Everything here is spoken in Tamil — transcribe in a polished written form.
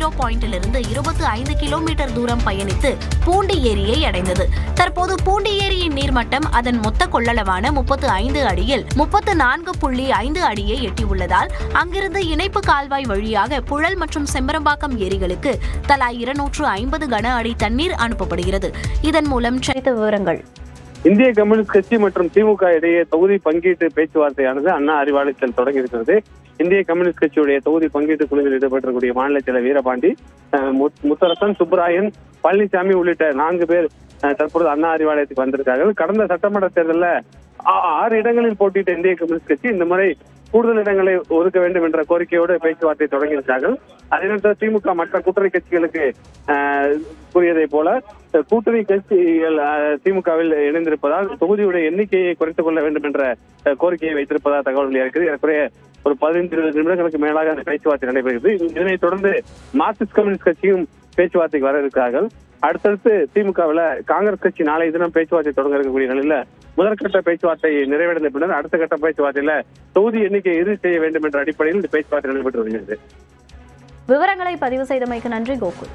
ஜீரோ பாயிண்டிலிருந்து 25 கிலோமீட்டர் தூரம் பயணித்து பூண்டி ஏரியை அடைந்தது. தற்போது பூண்டி ஏரியின் நீர்மட்டம் அதன் மொத்த கொள்ளளவான 35 அடியில் 34.5 அடியை எட்டியுள்ளதால் அங்கிருந்து இணைப்பு கால்வாய் வழியாக புழல் மற்றும் செம்பரம்பாக்கம் ஏரிகளுக்கு தலா 250 கன அடி தண்ணீர் அனுப்பப்படுகிறது. இதன் மூலம் விவரங்கள். இந்திய கம்யூனிஸ்ட் கட்சி மற்றும் திமுக இடையே தொகுதி பங்கீட்டு பேச்சுவார்த்தையானது அண்ணா அறிவாலயத்தில் தொடங்கியிருக்கிறது. இந்திய கம்யூனிஸ்ட் கட்சியுடைய தொகுதி பங்கீட்டு குழுவில் ஈடுபட்டிருக்கக்கூடிய மாநில செயலர் வீரபாண்டி, முத்தரசன், சுப்பராயன், பழனிசாமி உள்ளிட்ட 4 பேர் தற்போது அண்ணா அறிவாலயத்துக்கு வந்திருக்கார்கள். கடந்த சட்டமன்ற தேர்தலில் 6 இடங்களில் போட்டியிட்ட இந்திய கம்யூனிஸ்ட் கட்சி இந்த முறை கூடுதல் இடங்களை ஒதுக்க வேண்டும் என்ற கோரிக்கையோடு பேச்சுவார்த்தை தொடங்கியிருக்கிறார்கள். அதே திமுக மற்ற கூட்டணி கட்சிகளுக்கு கூறியதை போல கூட்டணி கட்சிகள் திமுகவில் இணைந்திருப்பதால் தொகுதியுடைய எண்ணிக்கையை குறைத்துக் கொள்ள வேண்டும் என்ற கோரிக்கையை வைத்திருப்பதாக தகவல் வெளியாகிறது. ஏறக்குறைய ஒரு 15-20 நிமிடங்களுக்கு மேலாக அந்த பேச்சுவார்த்தை நடைபெறுகிறது. இதனைத் தொடர்ந்து மார்க்சிஸ்ட் கம்யூனிஸ்ட் கட்சியும் பேச்சுவார்த்தைக்கு வர இருக்கிறார்கள். அடுத்தடுத்து திமுகவில் காங்கிரஸ் கட்சி நாளை தினம் பேச்சுவார்த்தை தொடங்க இருக்கக்கூடிய நிலையில முதற்கட்ட பேச்சுவார்த்தை நிறைவடைந்த பின்னர் அடுத்த கட்ட பேச்சுவார்த்தையில தொகுதி எண்ணிக்கை இறுதி செய்ய வேண்டும் என்ற அடிப்படையில் இந்த பேச்சுவார்த்தை நடைபெற்று வருகிறது. விவரங்களை பதிவு செய்தமைக்கு நன்றி கோகுல்.